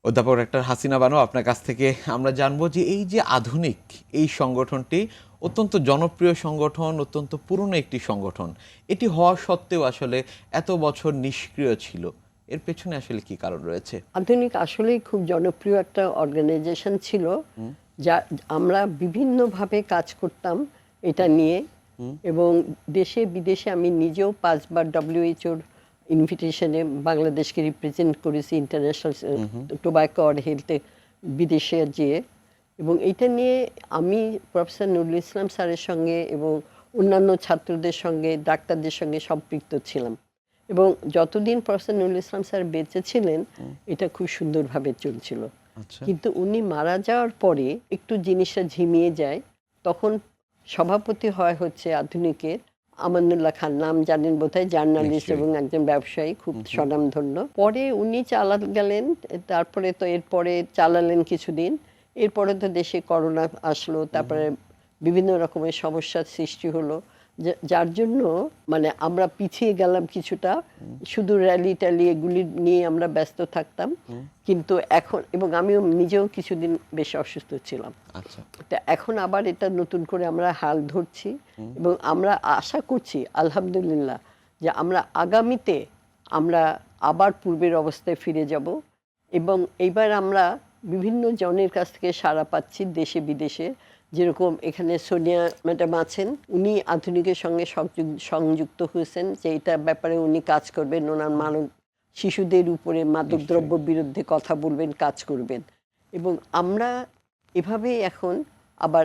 অধ্যাপক ডাক্তার হাসিনা বানু, আপনার কাছ থেকে আমরা জানবো যে এই যে আধুনিক এই সংগঠনটি অত্যন্ত জনপ্রিয় সংগঠন, অত্যন্ত পুরনো একটি সংগঠন, এটি হওয়া সত্ত্বেও আসলে এত বছর নিষ্ক্রিয় ছিল, এর পেছনে আসলে কি কারণ রয়েছে? আধুনিক আসলেই খুব জনপ্রিয় একটা অর্গানাইজেশন ছিল, যা আমরা বিভিন্নভাবে কাজ করতাম এটা নিয়ে। এবং দেশে বিদেশে আমি নিজেও 5বার ডব্লিউএইচওর ইনভিটেশনে বাংলাদেশকে রিপ্রেজেন্ট করেছি ইন্টারন্যাশনাল টোব্যাকো অর হেলথে বিদেশে যেয়ে। এবং এটা নিয়ে আমি প্রফেসর নুরুল ইসলাম স্যারের সঙ্গে এবং অন্যান্য ছাত্রদের সঙ্গে ডাক্তারদের সঙ্গে সম্পৃক্ত ছিলাম। এবং যতদিন প্রফেসর নুরুল ইসলাম স্যার বেঁচে ছিলেন এটা খুব সুন্দরভাবে চলছিল। আচ্ছা। কিন্তু উনি মারা যাওয়ার পরে একটু জিনিসটা ঝিমিয়ে যায়। তখন সভাপতি হচ্ছে আধুনিকের আমানুল্লাহ খান, নাম জানেন বোধহয়, জার্নালিস্ট নিশ্চয়ই। এবং একজন ব্যবসায়ী, খুব স্বনামধন্য। পরে উনি চালাতে গেলেন, তারপরে তো এরপরে চালালেন কিছুদিন। এরপরে তো দেশে করোনা আসলো, তারপরে বিভিন্ন রকমের সমস্যার সৃষ্টি হলো, যার জন্য মানে আমরা পিছিয়ে গেলাম কিছুটা। শুধু র্যালি ট্যালি এগুলি নিয়ে আমরা ব্যস্ত থাকতাম। কিন্তু এখন, এবং আমিও নিজেও কিছুদিন বেশ অসুস্থ ছিলাম। আচ্ছা। তা এখন আবার এটা নতুন করে আমরা হাল ধরছি এবং আমরা আশা করছি আলহামদুলিল্লাহ যে আমরা আগামীতে আমরা আবার পূর্বের অবস্থায় ফিরে যাব। এবং এইবার আমরা বিভিন্ন জনের কাছ থেকে সাড়া পাচ্ছি দেশে বিদেশে। যেরকম এখানে সোনিয়া ম্যাডাম আছেন, উনি আধুনিকের সঙ্গে সংযুক্ত হয়েছেন, যে এটার ব্যাপারে উনি কাজ করবেন, ওনার মানব শিশুদের উপরে মাদকদ্রব্য বিরুদ্ধে কথা বলবেন, কাজ করবেন। এবং আমরা এভাবেই এখন আবার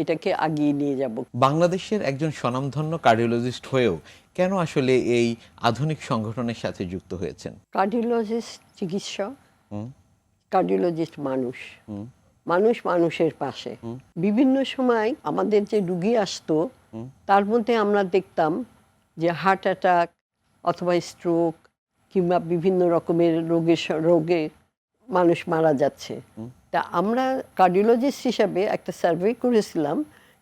এটাকে আগিয়ে নিয়ে যাব। বাংলাদেশের একজন স্বনামধন্য কার্ডিওলজিস্ট হয়েও কেন আসলে এই আধুনিক সংগঠনের সাথে যুক্ত হয়েছেন? কার্ডিওলজিস্ট চিকিৎসক, কার্ডিওলজিস্ট মানুষ, মানুষ মানুষের পাশে। বিভিন্ন সময় আমাদের যে রুগী আসতো তার মধ্যে আমরা দেখতাম যে হার্ট অ্যাটাক অথবা স্ট্রোক কিংবা বিভিন্ন রকমের রোগে মানুষ মারা যাচ্ছে। তা আমরা কার্ডিওলজিস্ট হিসাবে একটা সার্ভে করেছিলাম,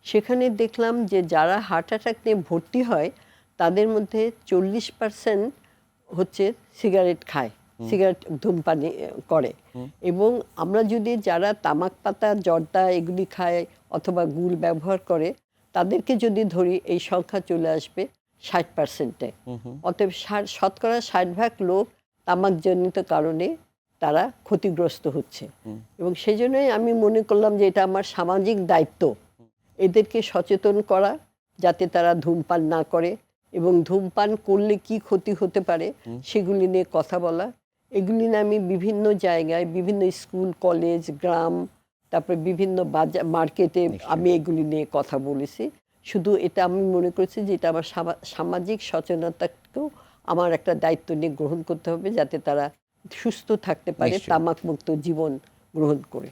সেখানে দেখলাম যে যারা হার্ট অ্যাটাক নিয়ে ভর্তি হয় তাদের মধ্যে 40% হচ্ছে সিগারেট খায়, সিগারেট ধূমপান করে। এবং আমরা যদি যারা তামাক পাতা জর্দা এগুলি খায় অথবা গুল ব্যবহার করে তাদেরকে যদি ধরি, এই সংখ্যা চলে আসবে 60%-এ। অতএব শতকরা 60% লোক তামাকজনিত কারণে তারা ক্ষতিগ্রস্ত হচ্ছে। এবং সেই জন্যই আমি মনে করলাম যে এটা আমার সামাজিক দায়িত্ব এদেরকে সচেতন করা, যাতে তারা ধূমপান না করে এবং ধূমপান করলে কি ক্ষতি হতে পারে সেগুলি নিয়ে কথা বলা। এগুলি নিয়ে আমি বিভিন্ন জায়গায়, বিভিন্ন স্কুল কলেজ গ্রাম, তারপরে বিভিন্ন বাজার মার্কেটে আমি এগুলি নিয়ে কথা বলেছি। শুধু এটা আমি মনে করেছি যে এটা আমার সামাজিক সচেতনতাকেও আমার একটা দায়িত্ব নিয়ে গ্রহণ করতে হবে, যাতে তারা সুস্থ থাকতে পারে, নিশ্চয়ই। তামাক মুক্ত জীবন গ্রহণ করে।